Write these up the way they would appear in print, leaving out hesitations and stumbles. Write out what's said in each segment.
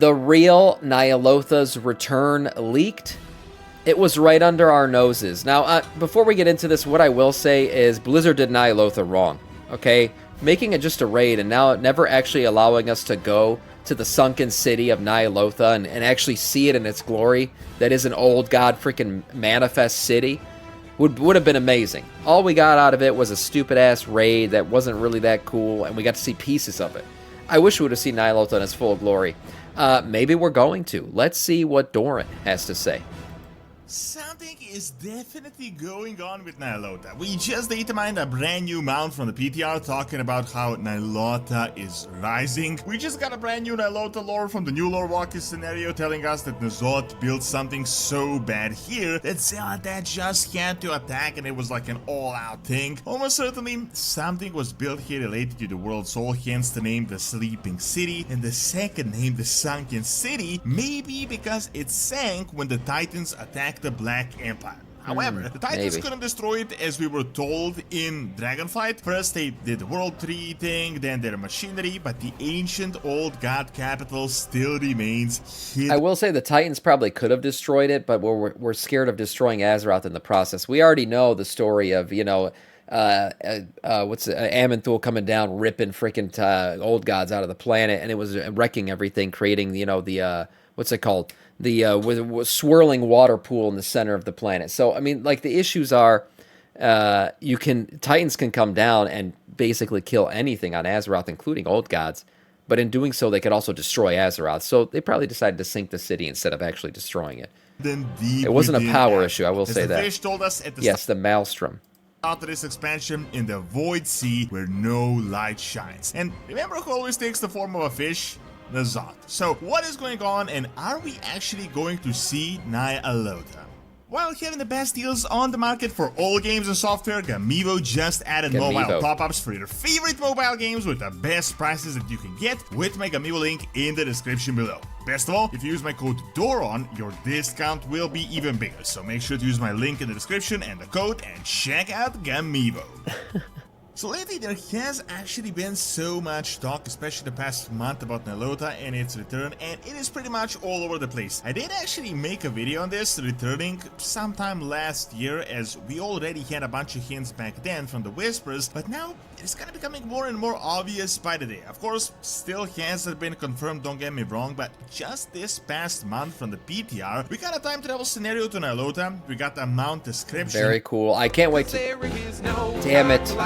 The real Ny'alotha's return leaked. It was right under our noses. Now, before we get into this, what I will say is Blizzard did Ny'alotha wrong, okay? Making it just a raid and now never actually allowing us to go to the sunken city of Ny'alotha and actually see it in its glory, that is an old god freaking manifest city, would have been amazing. All we got out of it was a stupid-ass raid that wasn't really that cool, and we got to see pieces of it. I wish we would have seen Ny'alotha in its full glory. Maybe we're going to. Let's see what Doran has to say. Something is definitely going on with Ny'alotha. We just data mined a brand new mount from the PTR talking about how Ny'alotha is rising. We just got a brand new Ny'alotha lore from the new lore walker scenario telling us that N'Zoth built something so bad here that Xal'atath just had to attack and it was like an all-out thing. Almost certainly something was built here related to the world soul, hence the name the Sleeping City, and the second name the Sunken City, maybe because it sank when the Titans attacked the Black Empire. However, the Titans couldn't destroy it as we were told in Dragonfight. First they did the World Tree thing, then their machinery, but the ancient old god capital still remains hidden. I will say the Titans probably could have destroyed it, but we're scared of destroying Azeroth in the process. We already know the story of, you know, Aman'Thul coming down, ripping freaking old gods out of the planet, and it was wrecking everything, creating, you know, the, what's it called? The swirling water pool in the center of the planet. So, I mean, like, the issues are, Titans can come down and basically kill anything on Azeroth, including old gods, but in doing so, they could also destroy Azeroth. So they probably decided to sink the city instead of actually destroying it. It wasn't a power issue, I will say that. Fish told us at the yes, the Maelstrom. After this expansion in the Void Sea where no light shines. And remember who always takes the form of a fish? N'Zoth. So what is going on, and are we actually going to see Ny'alotha? While having the best deals on the market for all games and software, Gamivo just added mobile top-ups for your favorite mobile games with the best prices that you can get with my Gamivo link in the description below. Best of all, if you use my code DORAN, your discount will be even bigger, so make sure to use my link in the description and the code and check out Gamivo. So lately there has actually been so much talk, especially the past month, about Ny'alotha and its return, and it is pretty much all over the place. I did actually make a video on this returning sometime last year, as we already had a bunch of hints back then from the whispers, but now it's kind of becoming more and more obvious by the day. Of course, still hasn't been confirmed, don't get me wrong, but just this past month from the PTR, we got a time travel scenario to Ny'alotha, we got a mount description. Very cool. I can't wait to... Damn it.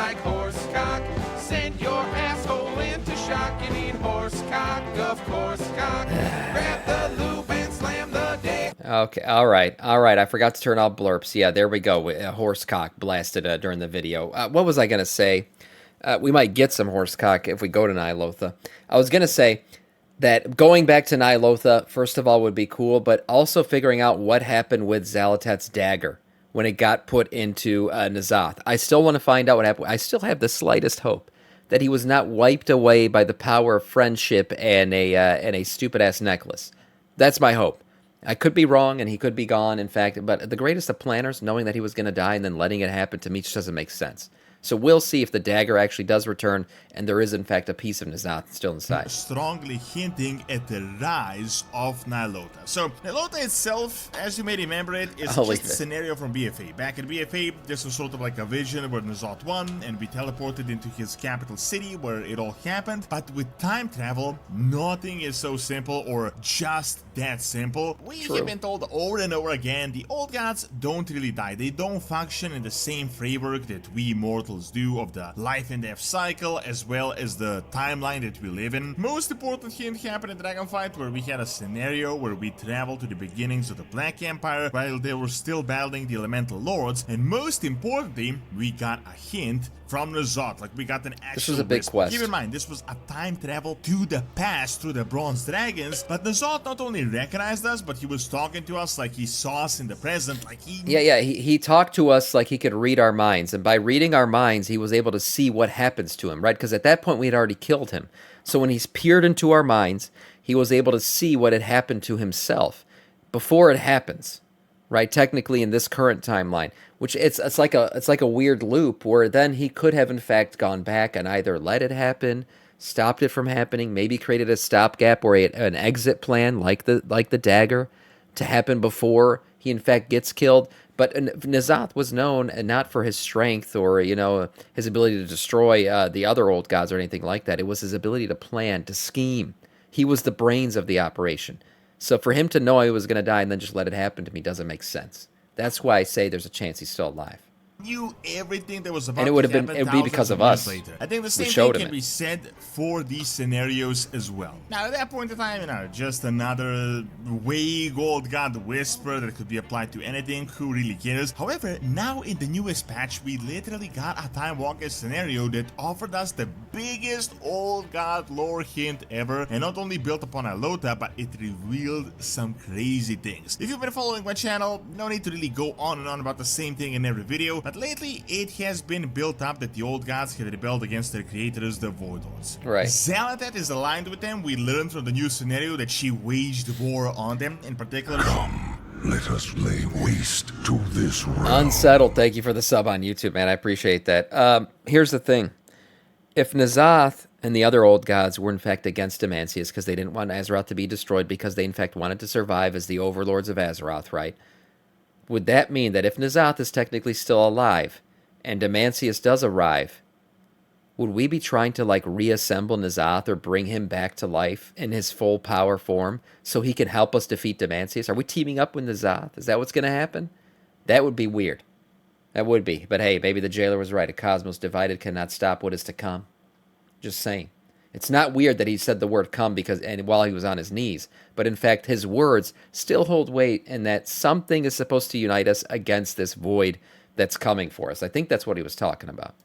Horsecock, send your asshole into shock. You need horsecock, of course, cock. Grab the loop and slam the dick. Okay, all right. I forgot to turn off blurps. Yeah, there we go. Horsecock blasted during the video. What was I going to say? We might get some horsecock if we go to Ny'alotha. I was going to say that going back to Ny'alotha, first of all, would be cool, but also figuring out what happened with Xal'atath's dagger when it got put into N'Zoth. I still want to find out what happened. I still have the slightest hope that he was not wiped away by the power of friendship and a stupid-ass necklace. That's my hope. I could be wrong, and he could be gone, in fact, but the greatest of planners, knowing that he was going to die and then letting it happen, to me just doesn't make sense. So we'll see if the dagger actually does return, and there is, in fact, a piece of N'Zoth still inside. Strongly hinting at the rise of Ny'alotha. So, Ny'alotha itself, as you may remember it, is just a scenario from BFA. Back in BFA, this was sort of like a vision where N'Zoth won, and we teleported into his capital city where it all happened. But with time travel, nothing is so simple or just that simple. We have been told over and over again, the old gods don't really die. They don't function in the same framework that we mortals do of the life and death cycle, as well as the timeline that we live in. Most important hint happened in Dragonfight, where we had a scenario where we traveled to the beginnings of the Black Empire while they were still battling the Elemental Lords, and most importantly, we got a hint from N'Zoth. Like, we got an actual This was a big quest. Keep in mind, this was a time travel to the past through the Bronze Dragons, but N'Zoth not only recognized us, but he was talking to us like he saw us in the present, like he... Yeah, he talked to us like he could read our minds, and by reading our minds, he was able to see what happens to him, right? Because at that point, we had already killed him. So when he's peered into our minds, he was able to see what had happened to himself before it happens, right? Technically, in this current timeline, which it's like a weird loop where then he could have in fact gone back and either let it happen, stopped it from happening, maybe created a stopgap or an exit plan like the dagger to happen before he in fact gets killed. But N'alotha was known not for his strength or his ability to destroy the other old gods or anything like that. It was his ability to plan, to scheme. He was the brains of the operation. So for him to know he was going to die and then just let it happen to me doesn't make sense. That's why I say there's a chance he's still alive. Knew everything that was about And it would to have been happen it would be because of thousands us. years later. I think the same showed thing him can it. be said for these scenarios as well. Now, at that point in time, just another vague old god whisper that could be applied to anything. Who really cares? However, now in the newest patch, we literally got a Time Walker scenario that offered us the biggest old god lore hint ever, and not only built upon Ny'alotha, but it revealed some crazy things. If you've been following my channel, no need to really go on and on about the same thing in every video, but lately it has been built up that the old gods had rebelled against their creators, the Void Lords. Right. Xal'atath is aligned with them. We learned from the new scenario that she waged war on them. In particular, Let us lay waste to this realm. Unsettled, thank you for the sub on YouTube, man. I appreciate that. Here's the thing. If N'alotha and the other old gods were in fact against Demancius because they didn't want Azeroth to be destroyed because they in fact wanted to survive as the overlords of Azeroth, right? Would that mean that if N'alotha is technically still alive and Demancius does arrive, would we be trying to like reassemble N'alotha or bring him back to life in his full power form so he can help us defeat Demancius? Are we teaming up with N'alotha? Is that what's going to happen? That would be weird. That would be. But hey, maybe the jailer was right. A cosmos divided cannot stop what is to come. Just saying. It's not weird that he said the word come while he was on his knees, but in fact his words still hold weight and that something is supposed to unite us against this void that's coming for us. I think that's what he was talking about.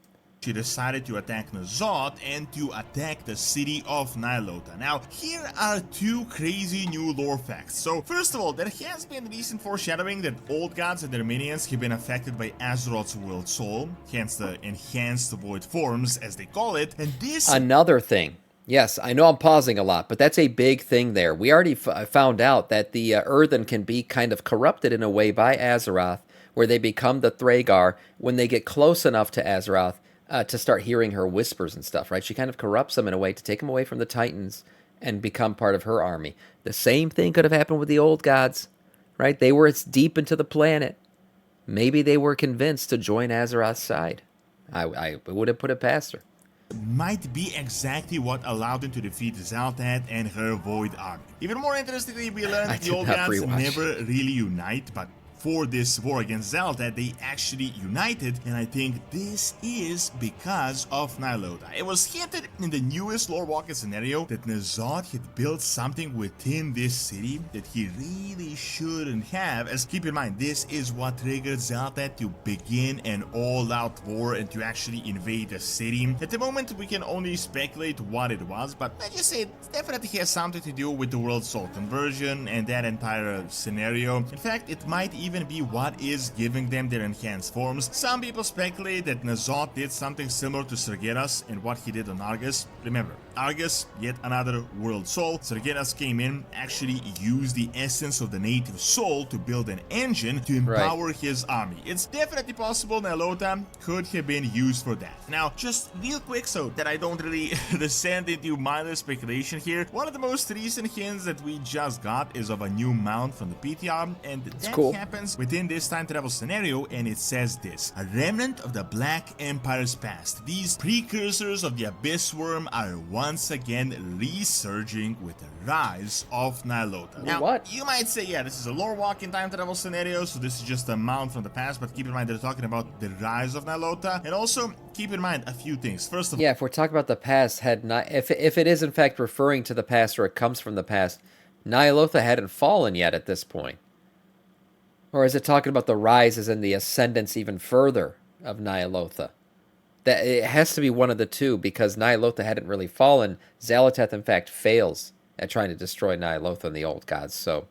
she decided to attack N'alotha and to attack the city of Ny'alotha. Now, here are two crazy new lore facts. So, first of all, there has been recent foreshadowing that old gods and their minions have been affected by Azeroth's World Soul, hence the enhanced void forms, as they call it, and this... Another thing. Yes, I know I'm pausing a lot, but that's a big thing there. We already found out that the Earthen can be kind of corrupted in a way by Azeroth, where they become the Thragar when they get close enough to Azeroth to start hearing her whispers and stuff, right? She kind of corrupts them in a way to take them away from the Titans and become part of her army. The same thing could have happened with the old gods, right? They were deep into the planet. Maybe they were convinced to join Azeroth's side. I would have put it past her. Might be exactly what allowed them to defeat Xal'atath and her Void army. Even more interestingly, we learned that the old gods never really unite, but for this war against Xal'atath, they actually united, and I think this is because of Ny'alotha. It was hinted in the newest lore walker scenario that N'alotha had built something within this city that he really shouldn't have, as keep in mind, this is what triggered Xal'atath to begin an all-out war and to actually invade the city. At the moment, we can only speculate what it was, but let's just say it definitely has something to do with the World Soul conversion and that entire scenario. In fact, it might even be what is giving them their enhanced forms. Some people speculate that N'alotha did something similar to Sargeras and what he did on Argus. Remember, Argus, yet another world soul. Sargeras came in, actually used the essence of the native soul to build an engine to empower his army. It's definitely possible Ny'alotha could have been used for that. Now, just real quick so that I don't really descend into mindless speculation here, one of the most recent hints that we just got is of a new mount from the PTR, and that happens within this time travel scenario, and it says this: a remnant of the Black Empire's past. These precursors of the Abyss Worm are once again resurging with the rise of Ny'alotha. Now, what? You might say, yeah, this is a lore walking time travel scenario, so this is just a mount from the past, but keep in mind they're talking about the rise of Ny'alotha, and also keep in mind a few things. First of all, yeah, if we're talking about the past, if it is in fact referring to the past or it comes from the past, Ny'alotha hadn't fallen yet at this point. Or is it talking about the rises and the ascendance even further of Ny'alotha? That it has to be one of the two, because Ny'alotha hadn't really fallen. Xal'atath, in fact, fails at trying to destroy Ny'alotha and the old gods. So,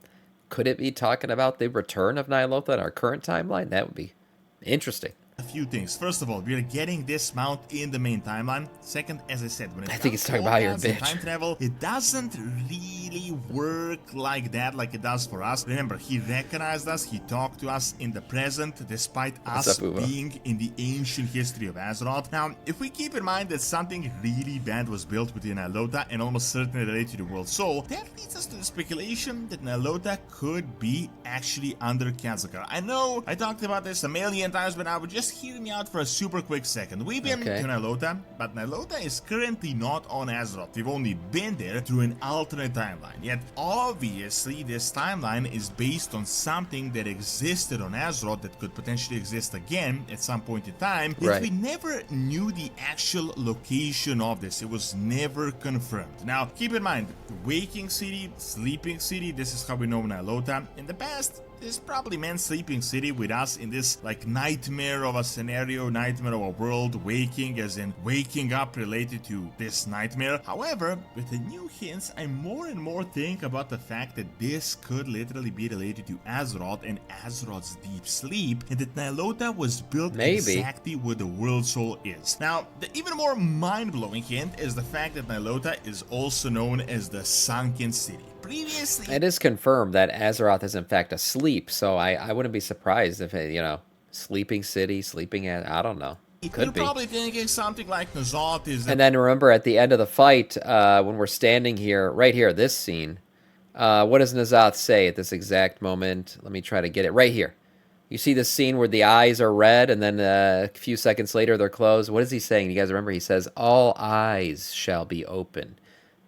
could it be talking about the return of Ny'alotha in our current timeline? That would be interesting. a few things. First of all, we are getting this mount in the main timeline. Second, as I said, when it I think comes he's to talking about your warcraft and bitch. time travel, it doesn't really work like that, like it does for us. Remember, he recognized us, he talked to us in the present, despite What's us up, Uva? being in the ancient history of Azeroth. Now, if we keep in mind that something really bad was built within Ny'alotha and almost certainly related to the World Soul, that leads us to the speculation that Ny'alotha could be actually under Khazakar. I know I talked about this a million times, but now just hear me out for a super quick second. We've been Okay. to Ny'alotha, but Ny'alotha is currently not on Azeroth. We've only been there through an alternate timeline. Yet, obviously, this timeline is based on something that existed on Azeroth that could potentially exist again at some point in time. Yet Right. we never knew the actual location of this. It was never confirmed. Now, keep in mind, Waking City, Sleeping City, this is how we know Ny'alotha. In the past, this probably meant Sleeping City with us in this like nightmare of a scenario, nightmare of a world, waking as in waking up related to this nightmare. However, with the new hints, I more and more think about the fact that this could literally be related to Azeroth and Azeroth's deep sleep, and that Ny'alotha was built Maybe. exactly where the World Soul is. Now, the even more mind-blowing hint is the fact that Ny'alotha is also known as the Sunken City. Previously, It is confirmed that Azeroth is in fact asleep, so I wouldn't be surprised if it, you know, sleeping city, sleeping at, I don't know. you're Could be. probably thinking something like Ny'alotha is And then remember at the end of the fight, when we're standing here, right here, this scene, what does N'alotha say at this exact moment? Let me try to get it right here. You see this scene where the eyes are red and then a few seconds later they're closed. What is he saying? You guys remember? He says, all eyes shall be open.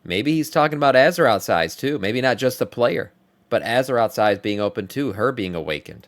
Maybe he's talking about Azeroth's eyes too. Maybe not just the player, but Azeroth's eyes being open too, her being awakened.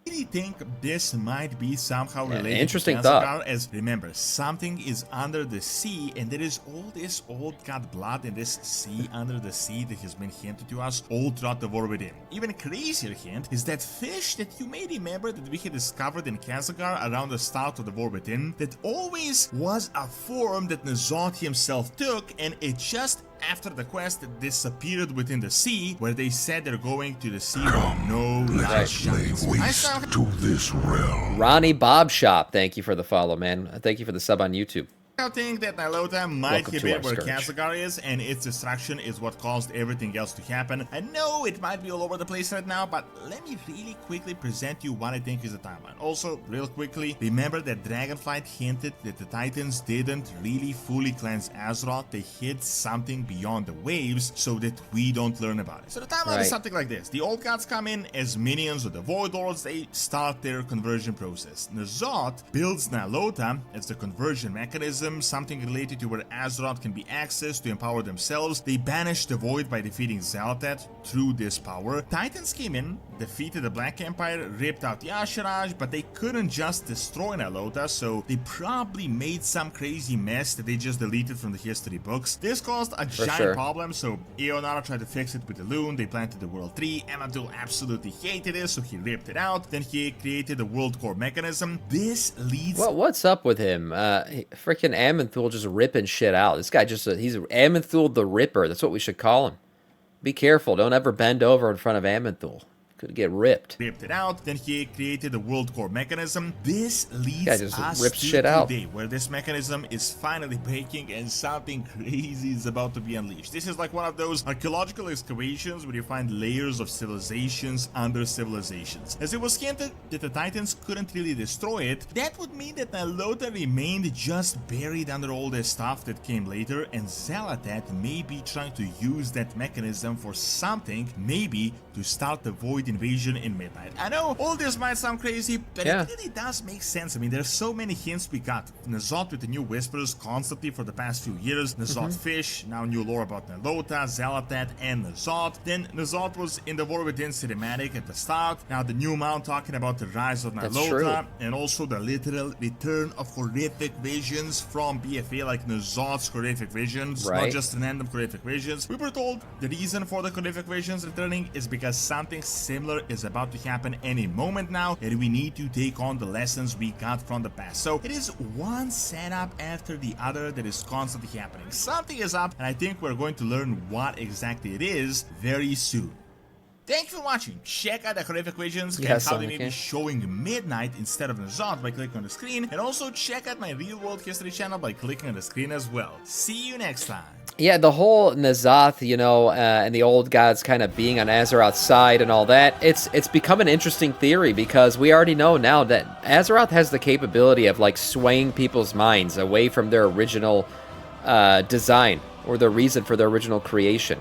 I really think this might be somehow Yeah, related interesting to thought. Khazakar, as remember, something is under the sea, and there is all this old god blood in this sea under the sea that has been hinted to us all throughout the War Within. Even a crazier hint is that fish that you may remember that we had discovered in Khazakar around the start of the War Within, that always was a form that N'alotha himself took, and it just after the quest disappeared within the sea, where they said they're going to the sea where no Let light us lay shines. I waste sound to this realm. Ronnie Bob Shop, thank you for the follow, man. Thank you for the sub on YouTube. I think that Ny'alotha might Welcome have to been our where scourge. Khazakar is, and its destruction is what caused everything else to happen. I know it might be all over the place right now, but let me really quickly present you what I think is the timeline. Also, real quickly, remember that Dragonflight hinted that the Titans didn't really fully cleanse Azeroth. They hid something beyond the waves so that we don't learn about it. So the timeline Right. is something like this. The old gods come in as minions of the Void Lords. They start their conversion process. N'alotha builds Ny'alotha as the conversion mechanism, something related to where Azeroth can be accessed to empower themselves. They banished the Void by defeating Xal'atath through this power. Titans came in, defeated the Black Empire, ripped out the Asheraj, but they couldn't just destroy Ny'alotha, so they probably made some crazy mess that they just deleted from the history books. This caused a giant sure. problem, so Eonara tried to fix it with the Loon. They planted the World Tree. Amadul absolutely hated it, so he ripped it out. Then he created the World Core mechanism. This leads What's up with him? Freaking Amanthul just ripping shit out. This guy just, he's Amanthul the Ripper. That's what we should call him. Be careful. Don't ever bend over in front of Amanthul. Could get ripped. ripped it out. Then he created the World Core mechanism. This leads Guy just us rips to shit out. today, where this mechanism is finally breaking and something crazy is about to be unleashed. This is like one of those archaeological excavations where you find layers of civilizations under civilizations. As it was hinted that the Titans couldn't really destroy it, that would mean that Ny'alotha remained just buried under all this stuff that came later, and Xal'atath may be trying to use that mechanism for something, maybe to start the Void invasion in Midnight. I know all this might sound crazy, but Yeah. it really does make sense. I mean, there's so many hints we got. N'alotha with the new whispers constantly for the past few years. N'alotha fish, now new lore about Ny'alotha, Xal'atath, and N'alotha. Then N'alotha was in the War Within cinematic at the start. Now the new mount talking about the rise of That's Ny'alotha, and also the literal return of horrific visions from BFA, like N'alotha's horrific visions, not Right. just random horrific visions. We were told the reason for the horrific visions returning is because something similar is about to happen any moment now, and we need to take on the lessons we got from the past. So it is one setup after the other that is constantly happening. Something is up, and I think we're going to learn what exactly it is very soon. Thank you for watching. Check out the horrific visions and Yes, how they Sonic, may yeah. be showing midnight instead of N'alotha by clicking on the screen, and also check out my real world history channel by clicking on the screen as well. See you next time. Yeah, the whole N'alotha, you know, and the old gods kind of being on Azeroth's side and all that, it's become an interesting theory because we already know now that Azeroth has the capability of, like, swaying people's minds away from their original design or the reason for their original creation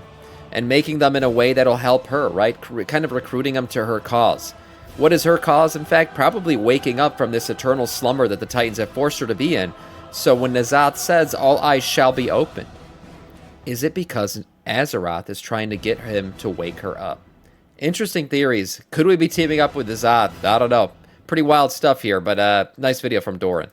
and making them in a way that'll help her, right? Kind of recruiting them to her cause. What is her cause, in fact? Probably waking up from this eternal slumber that the Titans have forced her to be in. So when N'alotha says, all eyes shall be open, is it because Azeroth is trying to get him to wake her up? Interesting theories. Could we be teaming up with N'alotha? I don't know. Pretty wild stuff here, but nice video from Doran.